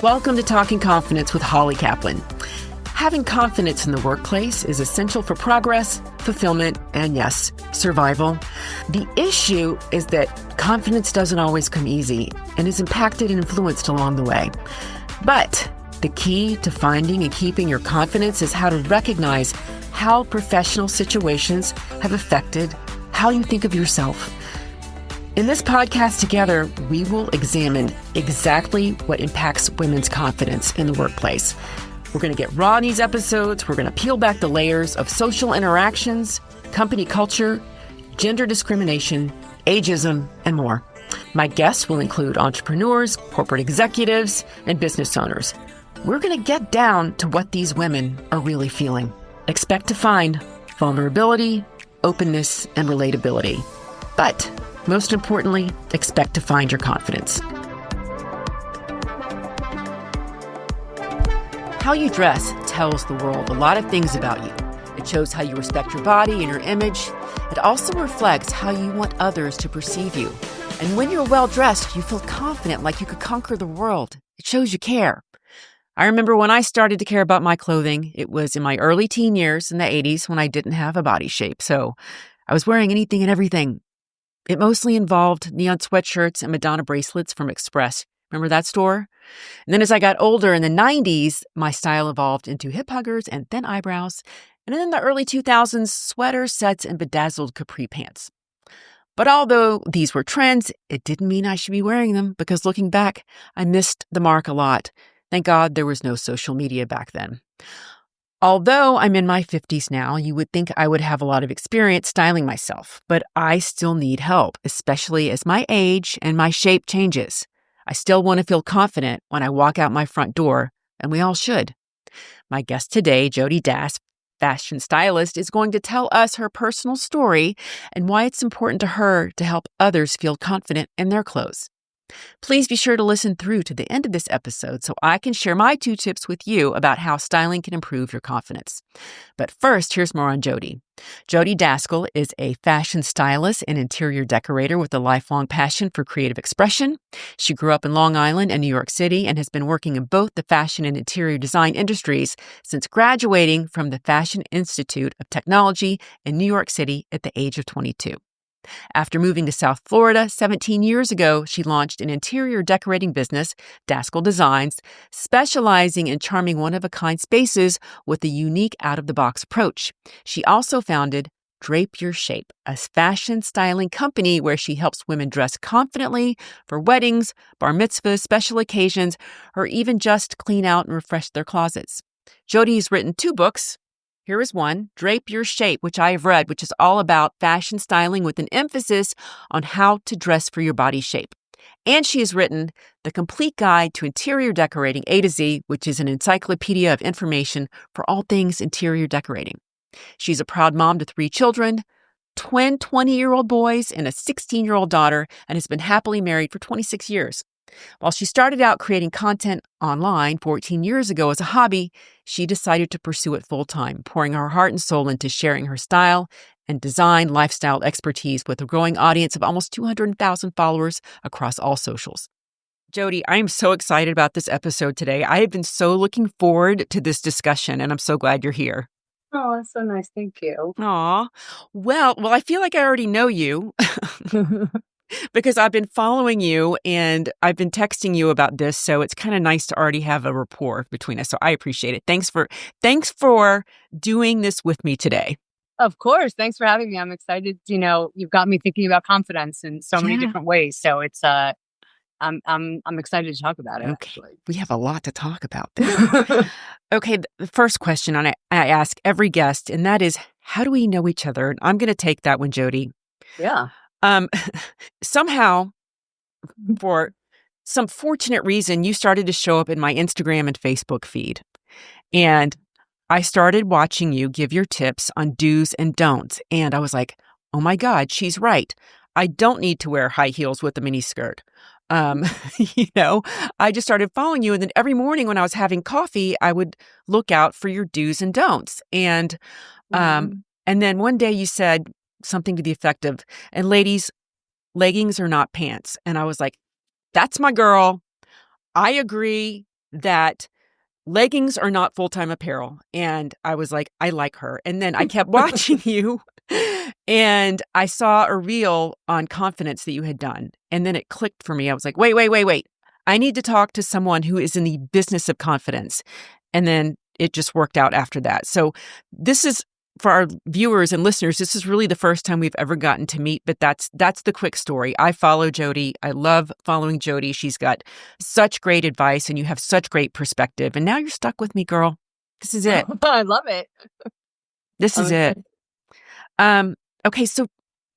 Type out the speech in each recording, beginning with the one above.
Welcome to Talking Confidence with Holly Kaplan. Having confidence in the workplace is essential for progress, fulfillment, and yes, survival. The issue is that confidence doesn't always come easy and is impacted and influenced along the way. But the key to finding and keeping your confidence is how to recognize how professional situations have affected how you think of yourself. In this podcast together, we will examine exactly what impacts women's confidence in the workplace. We're going to get raw in these episodes. We're going to peel back the layers of social interactions, company culture, gender discrimination, ageism, and more. My guests will include entrepreneurs, corporate executives, and business owners. We're going to get down to what these women are really feeling. Expect to find vulnerability, openness, and relatability. But most importantly, expect to find your confidence. How you dress tells the world a lot of things about you. It shows how you respect your body and your image. It also reflects how you want others to perceive you. And when you're well-dressed, you feel confident, like you could conquer the world. It shows you care. I remember when I started to care about my clothing, it was in my early teen years in the 80s when I didn't have a body shape. So I was wearing anything and everything. It mostly involved neon sweatshirts and Madonna bracelets from Express. Remember that store? And then as I got older in the 90s, my style evolved into hip huggers and thin eyebrows. And then in the early 2000s, sweaters, sets, and bedazzled capri pants. But although these were trends, it didn't mean I should be wearing them because looking back, I missed the mark a lot. Thank God there was no social media back then. Although I'm in my 50s now, you would think I would have a lot of experience styling myself, but I still need help, especially as my age and my shape changes. I still want to feel confident when I walk out my front door, and we all should. My guest today, Jody Das, fashion stylist, is going to tell us her personal story and why it's important to her to help others feel confident in their clothes. Please be sure to listen through to the end of this episode so I can share my 2 tips with you about how styling can improve your confidence. But first, here's more on Jody. Jody Daskal is a fashion stylist and interior decorator with a lifelong passion for creative expression. She grew up in Long Island and New York City and has been working in both the fashion and interior design industries since graduating from the Fashion Institute of Technology in New York City at the age of 22. After moving to South Florida 17 years ago, she launched an interior decorating business, Daskal Designs, specializing in charming one-of-a-kind spaces with a unique out-of-the-box approach. She also founded Drape Your Shape, a fashion styling company where she helps women dress confidently for weddings, bar mitzvahs, special occasions, or even just clean out and refresh their closets. Jody's written 2 books. Here is one, Drape Your Shape, which I have read, which is all about fashion styling with an emphasis on how to dress for your body shape. And she has written The Complete Guide to Interior Decorating A to Z, which is an encyclopedia of information for all things interior decorating. She's a proud mom to 3 children, twin 20-year-old boys and a 16-year-old daughter, and has been happily married for 26 years. While she started out creating content online 14 years ago as a hobby, she decided to pursue it full-time, pouring her heart and soul into sharing her style and design lifestyle expertise with a growing audience of almost 200,000 followers across all socials. Jody, I am so excited about this episode today. I have been so looking forward to this discussion, and I'm so glad you're here. Oh, that's so nice. Thank you. Aw. Well, I feel like I already know you. Because I've been following you and I've been texting you about this, so it's kind of nice to already have a rapport between us. So I appreciate it. Thanks for doing this with me today. Of course. Thanks for having me. I'm excited. You've got me thinking about confidence in so many different ways. So it's I'm excited to talk about it. Okay. Actually. We have a lot to talk about there. Okay, the first question I ask every guest, and that is, how do we know each other? And I'm going to take that one, Jody. Yeah. Somehow, for some fortunate reason, you started to show up in my Instagram and Facebook feed. And I started watching you give your tips on do's and don'ts. And I was like, oh my God, she's right. I don't need to wear high heels with a mini skirt. I just started following you. And then every morning when I was having coffee, I would look out for your do's and don'ts. And then one day you said something to the effect of, and ladies, leggings are not pants. And I was like, that's my girl. I agree. that leggings are not full-time apparel. And I was like, I like her. And then I kept watching you and I saw a reel on confidence that you had done. And then it clicked for me. I was like, wait. I need to talk to someone who is in the business of confidence. And then it just worked out after that. So this is, for our viewers and listeners, this is really the first time we've ever gotten to meet, but that's the quick story. I follow Jody. I love following Jody. She's got such great advice and you have such great perspective. And now you're stuck with me, girl. This is it. I love it. This is it. Okay, so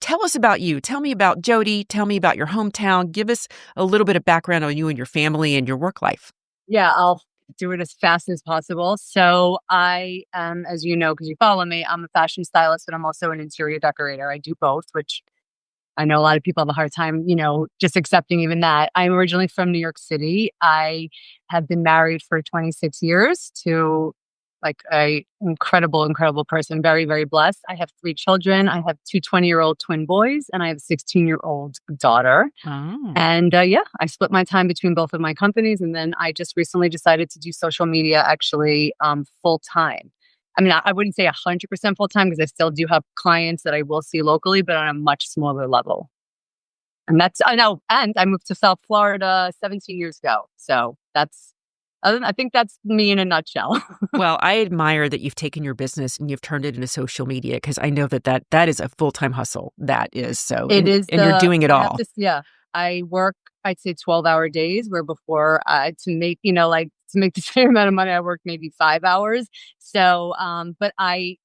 tell us about you. Tell me about Jody. Tell me about your hometown. Give us a little bit of background on you and your family and your work life. Yeah, I'll do it as fast as possible. So I am, as you know, because you follow me, I'm a fashion stylist, but I'm also an interior decorator. I do both, which I know a lot of people have a hard time, just accepting even that. I'm originally from New York City. I have been married for 26 years to like a incredible person. Very, very blessed. I have 3 children. I have 2 20-year-old twin boys and I have a 16-year-old daughter. Oh. And I split my time between both of my companies. And then I just recently decided to do social media actually full time. I mean, I wouldn't say 100% full time because I still do have clients that I will see locally, but on a much smaller level. And I know. And I moved to South Florida 17 years ago. So I think that's me in a nutshell. Well, I admire that you've taken your business and you've turned it into social media because I know that is a full-time hustle. That is so. It is. And you're doing it all. I work, I'd say 12-hour days where before to make the same amount of money, I worked maybe 5 hours. So, but I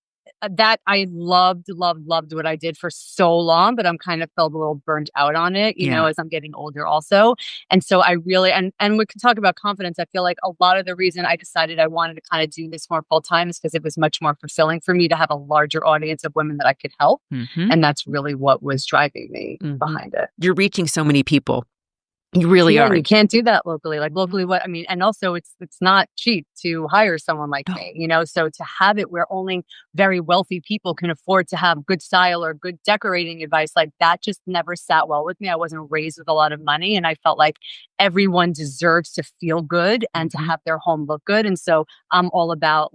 loved what I did for so long, but I'm kind of felt a little burnt out on it, as I'm getting older also. And so I really, and we can talk about confidence. I feel like a lot of the reason I decided I wanted to kind of do this more full time is because it was much more fulfilling for me to have a larger audience of women that I could help. Mm-hmm. And that's really what was driving me behind it. You're reaching so many people. You really are. You can't do that locally. Like locally, and also it's not cheap to hire someone like me, so to have it where only very wealthy people can afford to have good style or good decorating advice, like that just never sat well with me. I wasn't raised with a lot of money and I felt like everyone deserves to feel good and to have their home look good. And so I'm all about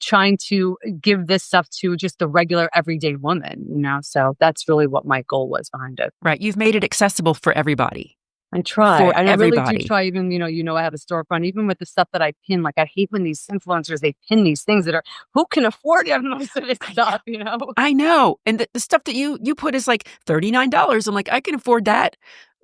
trying to give this stuff to just the regular everyday woman, so that's really what my goal was behind it. Right. You've made it accessible for everybody. I try. And everybody. I really do try, even, I have a storefront, even with the stuff that I pin. Like I hate when these influencers, they pin these things that are, who can afford most of this stuff, I know. And the stuff that you put is like $39. I'm like, I can afford that.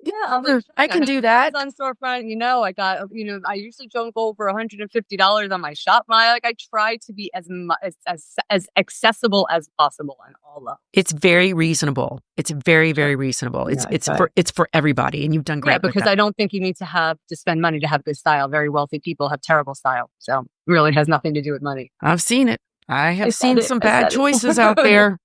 Yeah, I can do that. On storefront, I got, I usually don't go over $150 on my shop. I try to be as accessible as possible on all levels. It's very reasonable. It's very, very reasonable. It's for everybody, and you've done great. Yeah, because I don't think you need to spend money to have good style. Very wealthy people have terrible style, so really it has nothing to do with money. I've seen it. I have seen some bad choices out there.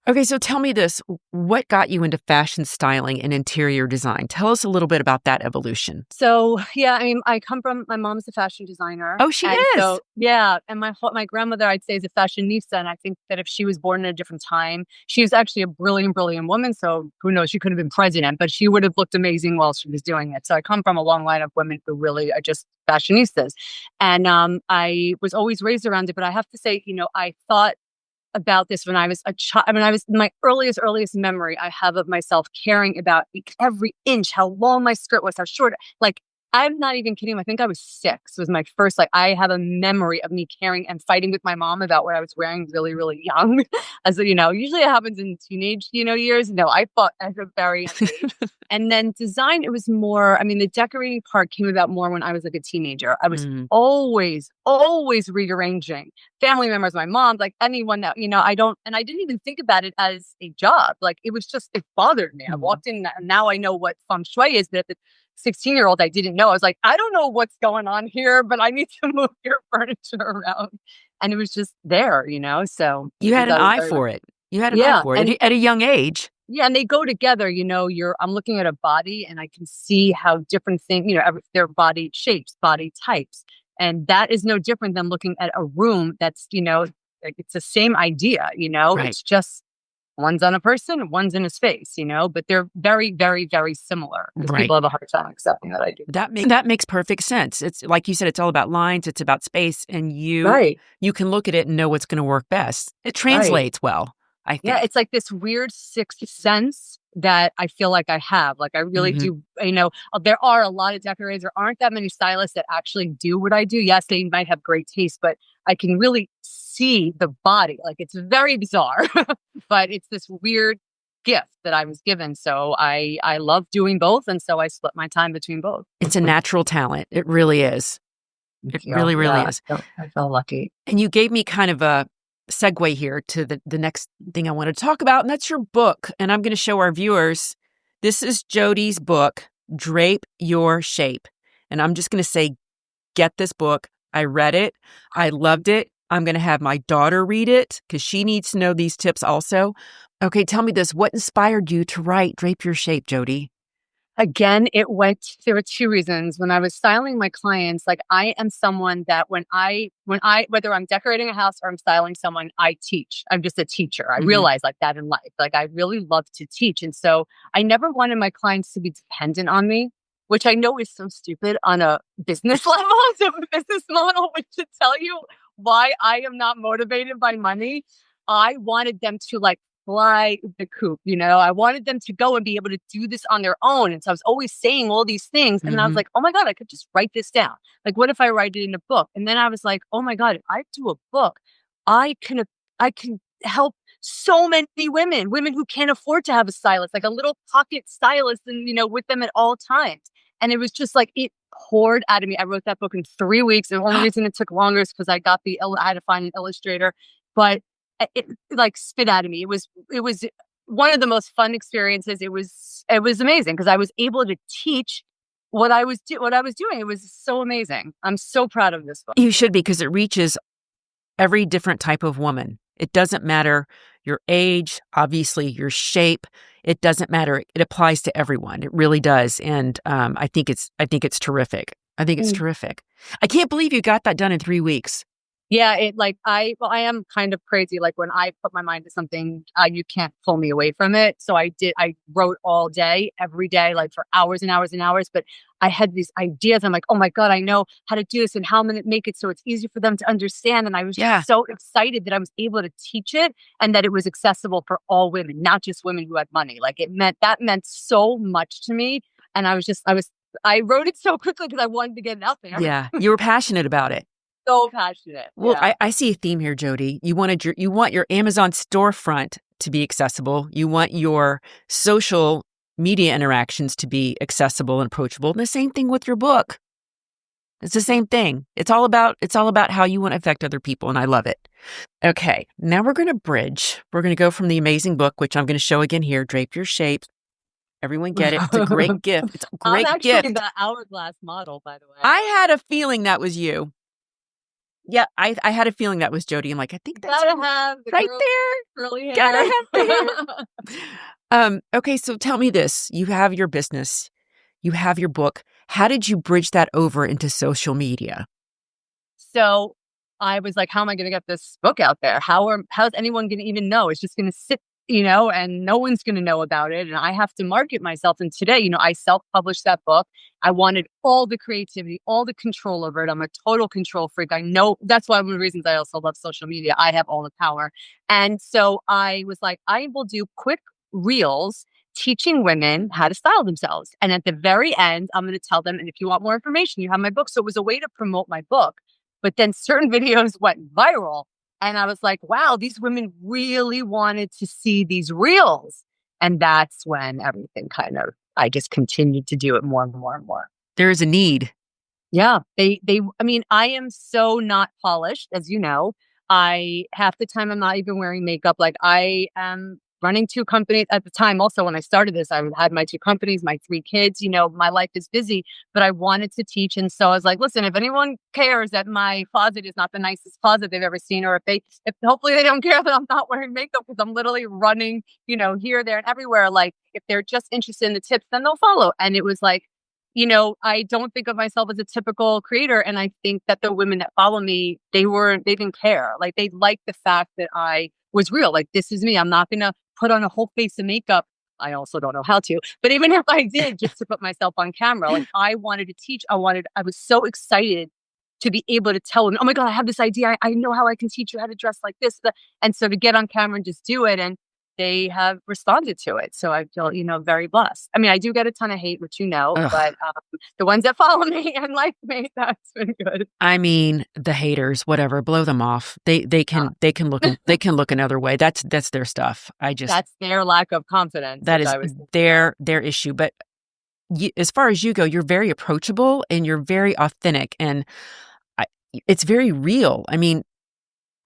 Okay, so tell me this. What got you into fashion styling and interior design? Tell us a little bit about that evolution. So, I come from, my mom's a fashion designer. Oh, she is? So, yeah. And my grandmother, I'd say, is a fashionista. And I think that if she was born in a different time, she was actually a brilliant, brilliant woman. So who knows, she could have been president, but she would have looked amazing while she was doing it. So I come from a long line of women who really are just fashionistas. And I was always raised around it. But I have to say, I thought about this when I was a child. I was my earliest memory I have of myself caring about every inch, how long my skirt was, how short. Like, I'm not even kidding. I think I was 6 was my first, I have a memory of me caring and fighting with my mom about what I was wearing really, really young. As usually it happens in teenage, years. No, I fought at a very young age. And then design, it was more, the decorating part came about more when I was like a teenager. I was always rearranging family members, my mom, like anyone that, I didn't even think about it as a job. Like it was just, it bothered me. I walked in and now I know what feng shui is, but at the 16-year-old, I didn't know. I was like, I don't know what's going on here, but I need to move your furniture around. And it was just there, so. You had an eye for it. You had an eye for it at a young age. Yeah, and they go together, I'm looking at a body and I can see how different things, their body shapes, body types. And that is no different than looking at a room that's, it's the same idea, Right. It's just One's on a person, one's in his face, but they're very, very, very similar because Right. people have a hard time accepting that I do. That makes perfect sense. It's like you said, it's all about lines, it's about space, and Right, you can look at it and know what's going to work best. It right. translates well, I Yeah, think. it's like this weird sixth sense that I feel like I have. Like I really Mhm. do, there are a lot of decorators. There aren't that many stylists that actually do what I do. Yes, they might have great taste, but I can really see the body. Like it's very bizarre, but it's this weird gift that I was given. So I love doing both, and so I split my time between both. It's a natural talent. It really is. It really, really Yeah, is. I feel lucky. And you gave me kind of a segue here to the next thing I want to talk about, and that's your book. And I'm going to show our viewers. This is Jody's book, Drape Your Shape. And I'm just going to say, get this book. I read it. I loved it. I'm going to have my daughter read it because she needs to know these tips also. Okay, tell me this. What inspired you to write Drape Your Shape, Jody? Again, there were two reasons. When I was styling my clients, like I am someone that whether I'm decorating a house or I'm styling someone, I teach. I'm just a teacher. I Mhm. realize like that in life. Like I really love to teach. And so I never wanted my clients to be dependent on me, which I know is so stupid on a business level. So a business model, which should tell you why I am not motivated by money. I wanted them to like fly the coop. I wanted them to go and be able to do this on their own. And so I was always saying all these things. And I was Mhm. like, oh my God, I could just write this down. Like, what if I write it in a book? And then I was like, oh my God, if I do a book, I can help so many women who can't afford to have a stylist, like a little pocket stylist and, with them at all times. And it was just like, it poured out of me. I wrote that book in 3 weeks. The only reason it took longer is because I had to find an illustrator, but it like spit out of me. It was one of the most fun experiences. It was amazing because I was able to teach what I was doing. It was so amazing. I'm so proud of this book. You should be because it reaches every different type of woman. It doesn't matter your age, obviously your shape. It doesn't matter. It applies to everyone. It really does. And I think it's terrific. I think it's terrific. I can't believe you got that done in 3 weeks. Yeah, I am kind of crazy. Like when I put my mind to something, you can't pull me away from it. So I wrote all day, every day, like for hours and hours and hours. But I had these ideas. I'm like, oh my God, I know how to do this and how I'm going to make it so it's easy for them to understand. And I was Yeah. just so excited that I was able to teach it and that it was accessible for all women, not just women who had money. Like that meant so much to me. And I wrote it so quickly because I wanted to get it out there. Yeah. You were passionate about it. So passionate. Well, Yeah. I see a theme here, Jody. You want your Amazon storefront to be accessible. You want your social media interactions to be accessible and approachable. And the same thing with your book. It's the same thing. It's all about how you want to affect other people, and I love it. Okay, now we're going to bridge. We're going to go from the amazing book, which I'm going to show again here, Drape Your Shape. Everyone get it. It's a great gift. It's a I'm great actually gift. the hourglass model, by the way. I had a feeling that was you. Yeah, I had a feeling that was Jody. I'm like, I think that's Gotta have the right curly hair. Gotta have the there. Okay, so tell me this. You have your business. You have your book. How did you bridge that over into social media? So I was like, how am I going to get this book out there? How's anyone going to even know? It's just going to sit, and no one's going to know about it. And I have to market myself. And today, I self-published that book. I wanted all the creativity, all the control over it. I'm a total control freak. I know that's one of the reasons I also love social media. I have all the power. And so I was like, I will do quick reels teaching women how to style themselves. And at the very end, I'm going to tell them, and if you want more information, you have my book. So it was a way to promote my book. But then certain videos went viral. And I was like, wow, these women really wanted to see these reels. And that's when everything I just continued to do it more and more and more. There is a need. Yeah. I mean, I am so not polished, as you know. Half the time I'm not even wearing makeup. Like I am running 2 companies at the time. Also, when I started this, I had my 2 companies, my 3 kids, my life is busy, but I wanted to teach. And so I was like, listen, if anyone cares that my closet is not the nicest closet they've ever seen, or if hopefully they don't care that I'm not wearing makeup because I'm literally running, here, there, and everywhere. Like if they're just interested in the tips, then they'll follow. And it was like, I don't think of myself as a typical creator. And I think that the women that follow me, they didn't care. Like they liked the fact that I was real. Like, this is me. I'm not going to put on a whole face of makeup. I also don't know how to, but even if I did, just to put myself on camera, like I wanted to teach. I was so excited to be able to tell them, oh my God, I have this idea. I know how I can teach you how to dress like this. And so to get on camera and just do it. And they have responded to it. So I feel, very blessed. I mean, I do get a ton of hate, which Ugh. but the ones that follow me and like me, that's been good. I mean, the haters, whatever, blow them off. They can look another way. That's their stuff. That's their lack of confidence. That is their issue. But as far as you go, you're very approachable and you're very authentic, and it's very real. I mean,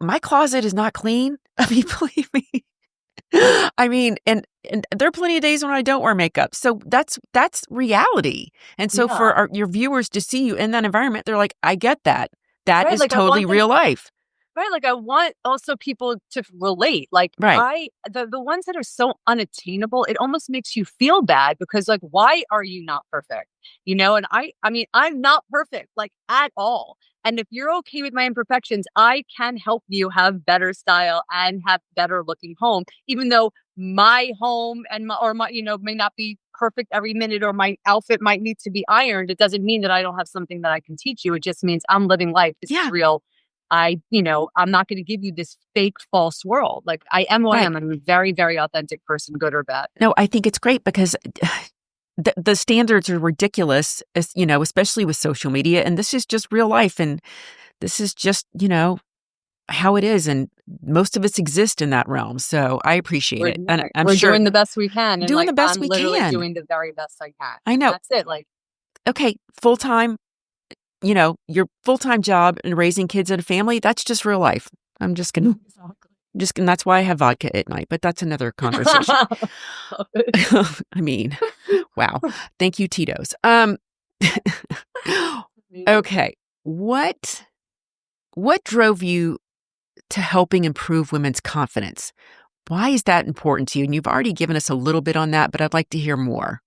my closet is not clean. I mean, believe me. I mean, and there are plenty of days when I don't wear makeup. So that's reality. And so for your viewers to see you in that environment, they're like, I get that. That is totally real life. Right. Like I want also people to relate. Like the ones that are so unattainable, it almost makes you feel bad because like, why are you not perfect? And I mean, I'm not perfect, like at all. And if you're okay with my imperfections, I can help you have better style and have better looking home, even though my home and my may not be perfect every minute, or my outfit might need to be ironed. It doesn't mean that I don't have something that I can teach you. It just means I'm living life. This is real. I'm not going to give you this fake, false world. Like I am who I am. I'm a very, very authentic person, good or bad. No, I think it's great because the standards are ridiculous, especially with social media. And this is just real life. And this is just, how it is. And most of us exist in that realm. So I appreciate it. And I'm we're sure doing the best we can. And doing the best I'm we literally can. doing the very best I can. I know. That's it. Like, okay, full-time, your full-time job and raising kids and a family, that's just real life. I'm just going to, that's why I have vodka at night, but that's another conversation. I mean, wow. Thank you, Tito's. Okay. What drove you to helping improve women's confidence? Why is that important to you? And you've already given us a little bit on that, but I'd like to hear more.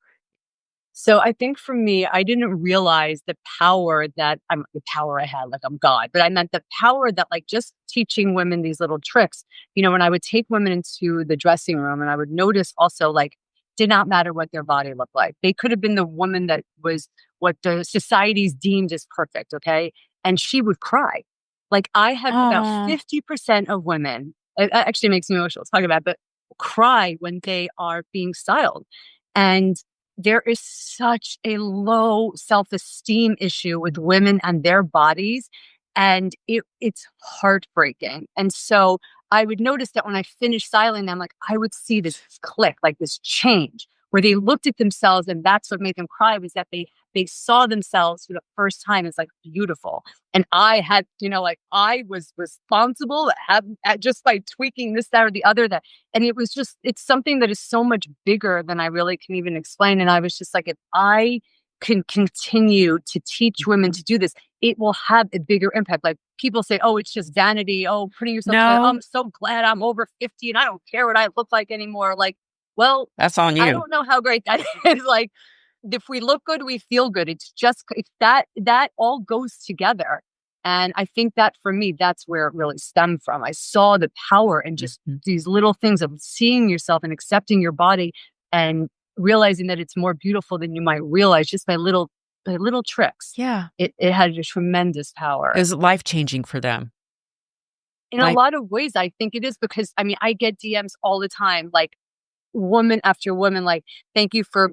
So I think for me, I didn't realize the power I had, like I'm God, but I meant the power that like just teaching women these little tricks, when I would take women into the dressing room and I would notice also like, did not matter what their body looked like. They could have been the woman that was what the society's deemed as perfect. Okay. And she would cry. Like I had about 50% of women, it actually makes me emotional to talk about, but cry when they are being styled. And there is such a low self-esteem issue with women and their bodies. And it's heartbreaking. And so I would notice that when I finished styling them, like I would see this click, like this change where they looked at themselves, and that's what made them cry, was that they saw themselves for the first time as like beautiful. And I had, I was responsible just by tweaking this, that, or the other, and it's something that is so much bigger than I really can even explain. And I was just like, if I can continue to teach women to do this, it will have a bigger impact. Like people say, oh, it's just vanity. Oh, putting yourself together. I'm so glad I'm over 50 and I don't care what I look like anymore. Like, well, that's on you. I don't know how great that is. Like, if we look good, we feel good. It's that all goes together. And I think that for me, that's where it really stemmed from. I saw the power in just these little things of seeing yourself and accepting your body and realizing that it's more beautiful than you might realize just by little tricks. Yeah. It had a tremendous power. It was life-changing for them. In a lot of ways, I think it is, because I mean, I get DMs all the time, like woman after woman, like, thank you for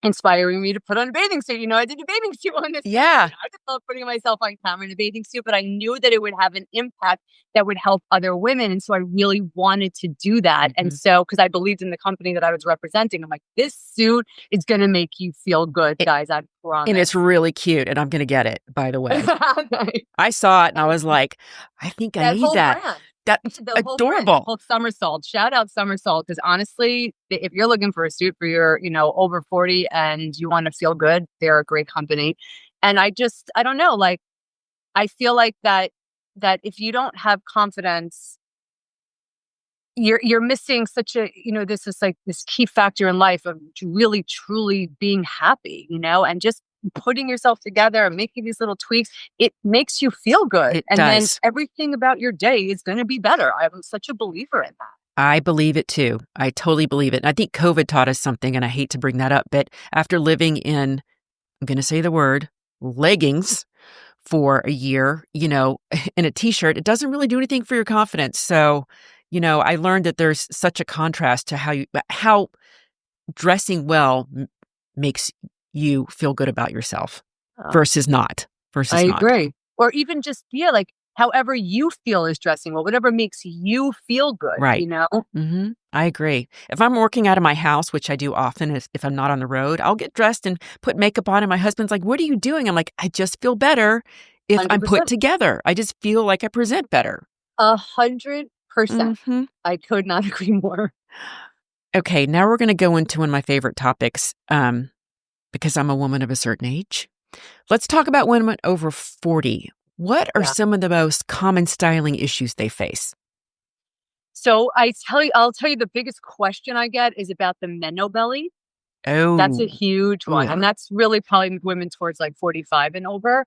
inspiring me to put on a bathing suit. I did a bathing suit on this. Yeah. I didn't love putting myself on camera in a bathing suit, but I knew that it would have an impact that would help other women. And so I really wanted to do that. And so, because I believed in the company that I was representing, I'm like, this suit is going to make you feel good, guys. I promise. And it's really cute. And I'm going to get it, by the way. I saw it and I was like, I think I need that. Brand. That's adorable. Called Somersault. Shout out Somersault, because honestly, if you're looking for a suit for your, over 40 and you want to feel good, they're a great company. And I don't know, like, I feel like that if you don't have confidence, you're missing such a, this is like this key factor in life of really, truly being happy, and just putting yourself together and making these little tweaks, it makes you feel good. Then everything about your day is going to be better. I'm such a believer in that. I believe it too. I totally believe it. And I think COVID taught us something, and I hate to bring that up, but after living in, I'm going to say the word, leggings for a year, in a t-shirt, it doesn't really do anything for your confidence. So, I learned that there's such a contrast to how dressing well makes you feel good about yourself versus not. I agree. Or even just, like however you feel is dressing well, whatever makes you feel good, Right. Mm-hmm. I agree. If I'm working out of my house, which I do often, if I'm not on the road, I'll get dressed and put makeup on. And my husband's like, "What are you doing?" I'm like, "I just feel better if I'm put 100%. together. I just feel like I present better." 100%. Mm-hmm. I could not agree more. Okay, now we're going to go into one of my favorite topics because I'm a woman of a certain age. Let's talk about women over 40. What are some of the most common styling issues they face? So I'll tell you the biggest question I get is about the menno belly. Oh, That's a huge one. And that's really probably women towards like 45 and over,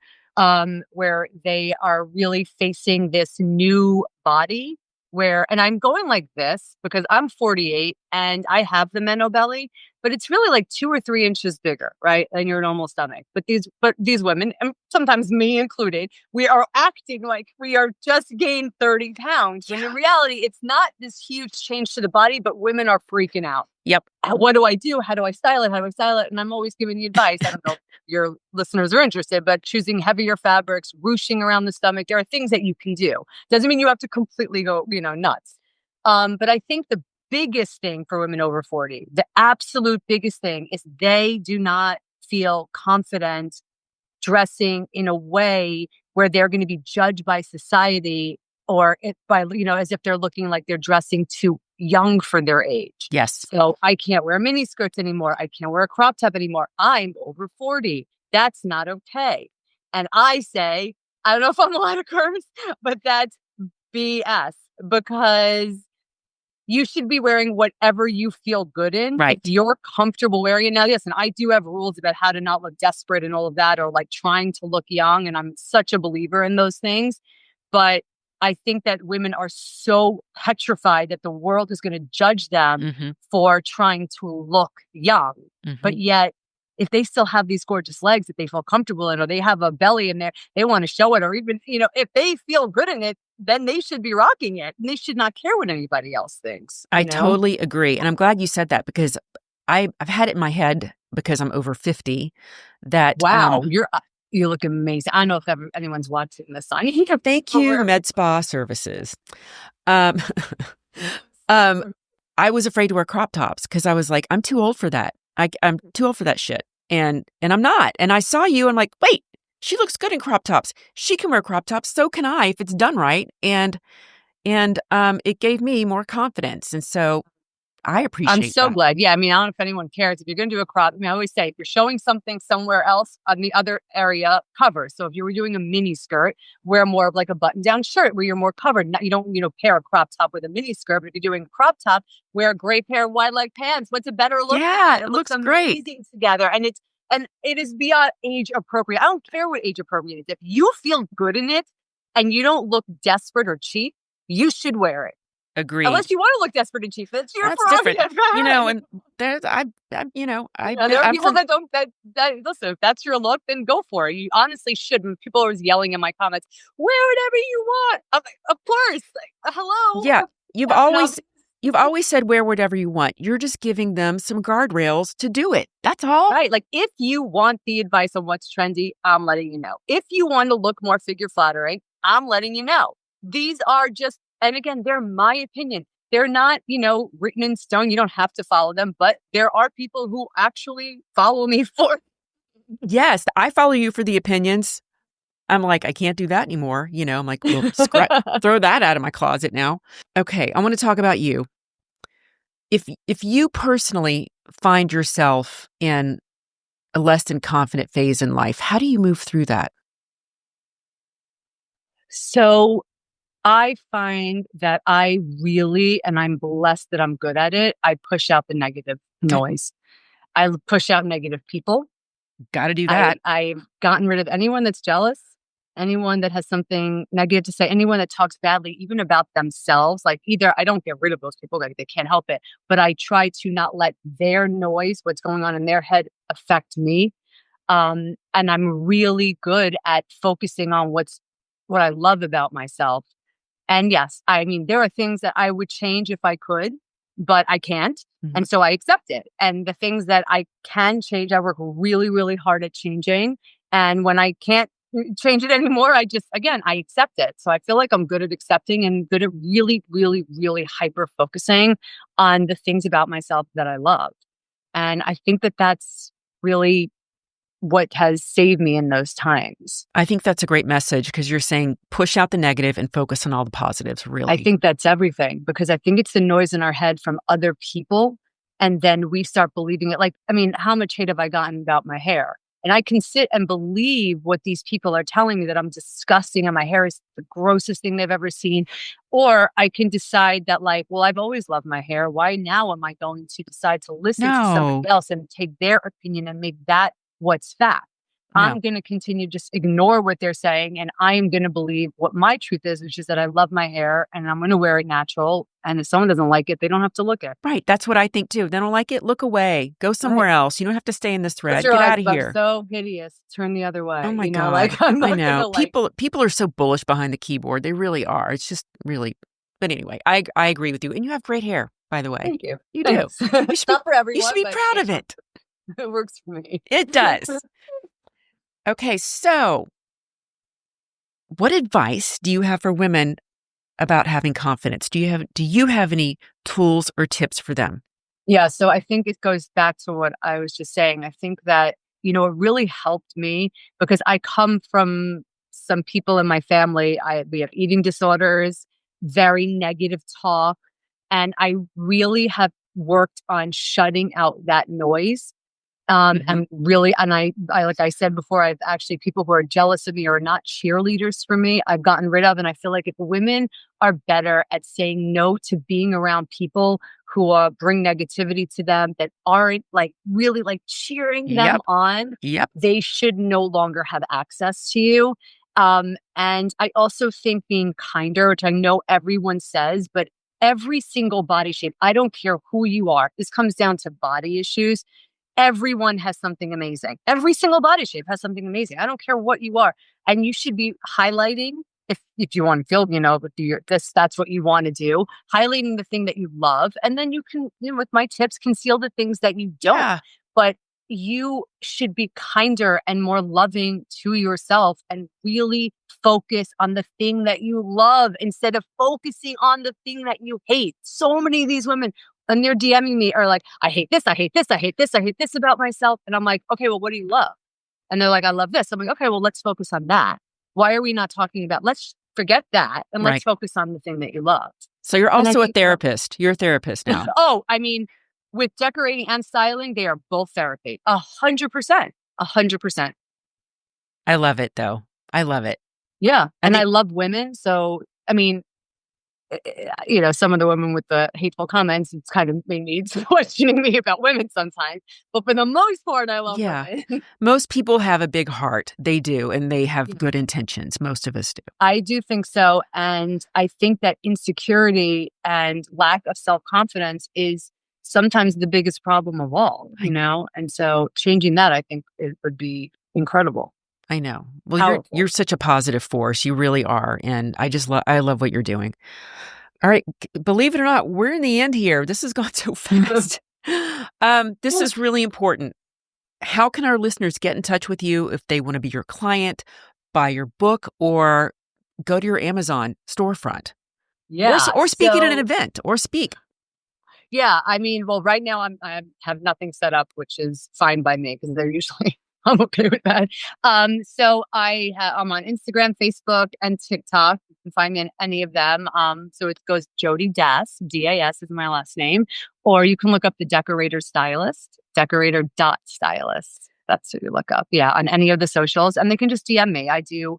where they are really facing this new body and I'm going like this because I'm 48 and I have the menno belly, but it's really like 2 or 3 inches bigger, right? Than your normal stomach. But these women, and sometimes me included, we are acting like we are just gained 30 pounds. When in reality, it's not this huge change to the body, but women are freaking out. Yep. What do I do? How do I style it? How do I style it? And I'm always giving you advice. I don't know if your listeners are interested, but choosing heavier fabrics, ruching around the stomach. There are things that you can do. Doesn't mean you have to completely go, nuts. But I think the biggest thing for women over 40, the absolute biggest thing is they do not feel confident dressing in a way where they're going to be judged by society or as if they're looking like they're dressing too young for their age. Yes. So I can't wear mini skirts anymore. I can't wear a crop top anymore. I'm over 40. That's not okay. And I say, I don't know if I'm allowed to curse, but that's BS because you should be wearing whatever you feel good in. Right. If you're comfortable wearing it. Now, yes, and I do have rules about how to not look desperate and all of that, or like trying to look young. And I'm such a believer in those things. But I think that women are so petrified that the world is going to judge them for trying to look young. But yet, if they still have these gorgeous legs that they feel comfortable in, or they have a belly in there, they want to show it, or even, if they feel good in it, then they should be rocking it. And they should not care what anybody else thinks. I totally agree. And I'm glad you said that because I've had it in my head because I'm over 50 that. Wow, you look amazing. I don't know if anyone's watching this on. Thank you, Med Spa Services. I was afraid to wear crop tops because I was like, I'm too old for that. I'm too old for that shit. And I'm not. And I saw you. I'm like, wait, she looks good in crop tops. She can wear crop tops. So can I if it's done right. And it gave me more confidence. And so I appreciate I'm so that. glad. Yeah. I mean, I don't know if anyone cares. If you're going to do a crop, I always say if you're showing something somewhere else on the other area, cover. So if you were doing a mini skirt, wear more of like a button down shirt where you're more covered. You don't, pair a crop top with a mini skirt. But if you're doing a crop top, wear a gray pair of wide leg pants. What's a better look? Yeah, it looks amazing great together. And it is beyond age appropriate. I don't care what age appropriate is. If you feel good in it and you don't look desperate or cheap, you should wear it. Agreed. Unless you want to look desperate and cheap, that's your prerogative. Different. And there's there are people that don't listen. If that's your look, then go for it. You honestly should. When people are always yelling in my comments, wear whatever you want. I'm like, of course. Hello. Yeah, you've always said wear whatever you want. You're just giving them some guardrails to do it. That's all. Right. Like if you want the advice on what's trendy, I'm letting you know. If you want to look more figure flattering, I'm letting you know. These are just. And again, they're my opinion. They're not, written in stone. You don't have to follow them. But there are people who actually follow me for. Yes, I follow you for the opinions. I'm like, I can't do that anymore. I'm like, well, throw that out of my closet now. Okay, I want to talk about you. If you personally find yourself in a less than confident phase in life, how do you move through that? So I find that and I'm blessed that I'm good at it. I push out the negative noise. I push out negative people. Got to do that. I've gotten rid of anyone that's jealous. anyone that has something negative to say, anyone that talks badly, even about themselves, like either I don't get rid of those people, like they can't help it, but I try to not let their noise, what's going on in their head, affect me. And I'm really good at focusing on what I love about myself. And yes, I mean, there are things that I would change if I could, but I can't. Mhm. And so I accept it. And the things that I can change, I work really, really hard at changing. And when I can't change it anymore, I accept it. So I feel like I'm good at accepting and good at really, really, really hyper focusing on the things about myself that I love. And I think that that's really what has saved me in those times. I think that's a great message because you're saying push out the negative and focus on all the positives, really. I think that's everything because I think it's the noise in our head from other people. And then we start believing it. Like, I mean, how much hate have I gotten about my hair? And I can sit and believe what these people are telling me that I'm disgusting and my hair is the grossest thing they've ever seen. Or I can decide that, like, well, I've always loved my hair. Why now am I going to decide to listen to No. somebody else and take their opinion and make that what's fact? No. I'm going to continue just ignore what they're saying. And I am going to believe what my truth is, which is that I love my hair and I'm going to wear it natural. And if someone doesn't like it, they don't have to look at it. Right. That's what I think too. They don't like it. Look away. Go somewhere else. You don't have to stay in this thread. Get out of here. I'm so hideous. Turn the other way. Oh my God. Like, I'm not I know. gonna, People are so bullish behind the keyboard. They really are. It's just really, but anyway, I agree with you. And you have great hair, by the way. Thank you. You do. It's not for everyone. You should be proud of it. It works for me. It does. Okay, so what advice do you have for women about having confidence? Do you have any tools or tips for them? Yeah, so I think it goes back to what I was just saying. I think that, it really helped me because I come from some people in my family. We have eating disorders, very negative talk, and I really have worked on shutting out that noise. And really, and I, like I said before, I've actually people who are jealous of me or not cheerleaders for me, I've gotten rid of. And I feel like if women are better at saying no to being around people who bring negativity to them that aren't like really like cheering them on, they should no longer have access to you. And I also think being kinder, which I know everyone says, but every single body shape, I don't care who you are. This comes down to body issues. Everyone has something amazing. Every single body shape has something amazing. I don't care what you are. And you should be highlighting if you want to feel, that's what you want to do, highlighting the thing that you love. And then you can, with my tips, conceal the things that you don't. Yeah. But you should be kinder and more loving to yourself and really focus on the thing that you love instead of focusing on the thing that you hate. So many of these women, and they're DMing me are like, I hate this, I hate this, I hate this, I hate this about myself. And I'm like, okay, well, what do you love? And they're like, I love this. I'm like, okay, well, let's focus on that. Why are we not talking about, let's forget that and let's focus on the thing that you love. So you're also a therapist. You're a therapist now. Oh, I mean, with decorating and styling, they are both therapy. 100%. 100%. I love it though. I love it. Yeah. And I love women. So, I mean, some of the women with the hateful comments, it's kind of made me questioning me about women sometimes. But for the most part, I love women. Most people have a big heart. They do. And they have good intentions. Most of us do. I do think so. And I think that insecurity and lack of self-confidence is sometimes the biggest problem of all, And so changing that, I think it would be incredible. I know. Well, you're such a positive force. You really are. And I love what you're doing. All right. Believe it or not, we're in the end here. This has gone so fast. This is really important. How can our listeners get in touch with you if they want to be your client, buy your book, or go to your Amazon storefront? Yeah. Or speak at an event or speak. Yeah. I mean, well, right now I have nothing set up, which is fine by me because they're usually I'm okay with that. So I'm on Instagram, Facebook, and TikTok. You can find me on any of them. So it goes Jody Das, D-A-S is my last name. Or you can look up the Decorator Stylist, decorator.stylist. That's who you look up. Yeah, on any of the socials. And they can just DM me. I do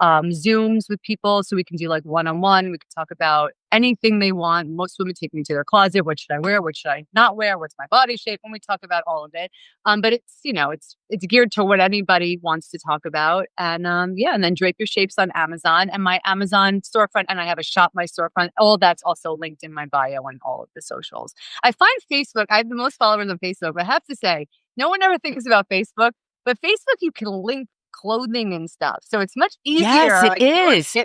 Zooms with people. So we can do like one-on-one. We can talk about anything they want. Most women take me to their closet. What should I wear? What should I not wear? What's my body shape? When we talk about all of it. But it's, it's geared to what anybody wants to talk about. And and then Drape Your Shapes on Amazon and my Amazon storefront. And I have a Shop My Storefront. All that's also linked in my bio and all of the socials. I find Facebook, I have the most followers on Facebook, but I have to say, no one ever thinks about Facebook, but Facebook, you can link clothing and stuff. So it's much easier. Yes, it is.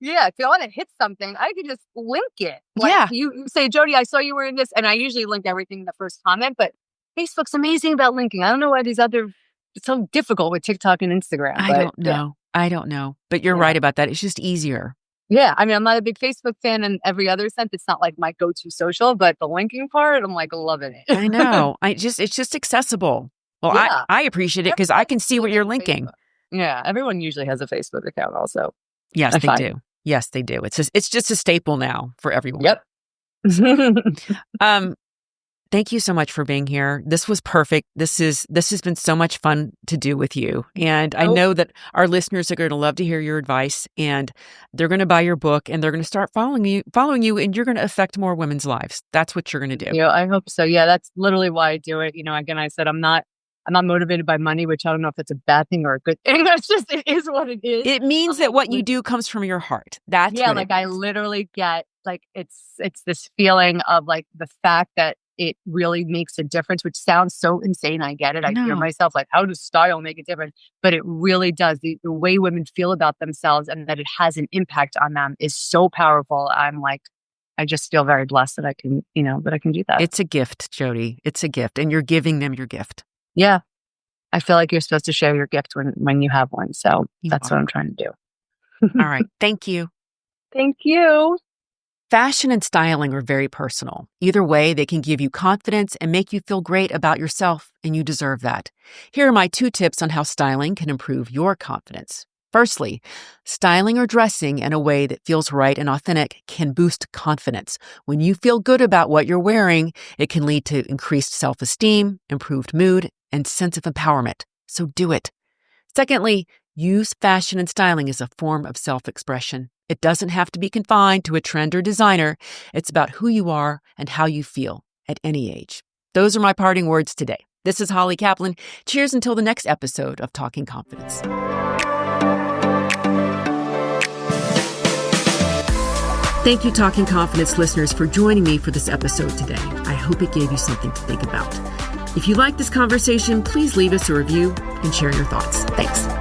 If I want to hit something, I can just link it. Yeah. You say, Jody, I saw you wearing this. And I usually link everything in the first comment, but Facebook's amazing about linking. I don't know why it's so difficult with TikTok and Instagram. I don't know. But you're right about that. It's just easier. Yeah. I mean, I'm not a big Facebook fan in every other sense. It's not like my go-to social, but the linking part, I'm like loving it. I know. It's just accessible. Well, yeah. I appreciate it because I can see what you're linking. Facebook. Yeah, everyone usually has a Facebook account also. Yes, they do. Yes, they do. It's just a staple now for everyone. Yep. Thank you so much for being here. This was perfect. This has been so much fun to do with you. And I know that our listeners are going to love to hear your advice and they're going to buy your book and they're going to start following you and you're going to affect more women's lives. That's what you're going to do. Yeah, I hope so. Yeah, that's literally why I do it. Again, I said I'm not motivated by money, which I don't know if it's a bad thing or a good thing. It is what it is. It means that what you do comes from your heart. That's I literally get it's this feeling of the fact that it really makes a difference, which sounds so insane. I get it. I hear myself how does style make a difference? But it really does. The way women feel about themselves and that it has an impact on them is so powerful. I just feel very blessed that I can, that I can do that. It's a gift, Jody. It's a gift. And you're giving them your gift. Yeah. I feel like you're supposed to share your gift when you have one. So that's what I'm trying to do. All right. Thank you. Thank you. Fashion and styling are very personal. Either way, they can give you confidence and make you feel great about yourself, and you deserve that. Here are my 2 tips on how styling can improve your confidence. Firstly, styling or dressing in a way that feels right and authentic can boost confidence. When you feel good about what you're wearing, it can lead to increased self-esteem, improved mood, and sense of empowerment. So do it. Secondly, use fashion and styling as a form of self-expression. It doesn't have to be confined to a trend or designer. It's about who you are and how you feel at any age. Those are my parting words today. This is Holly Kaplan. Cheers until the next episode of Talking Confidence. Thank you, Talking Confidence listeners, for joining me for this episode today. I hope it gave you something to think about. If you like this conversation, please leave us a review and share your thoughts. Thanks.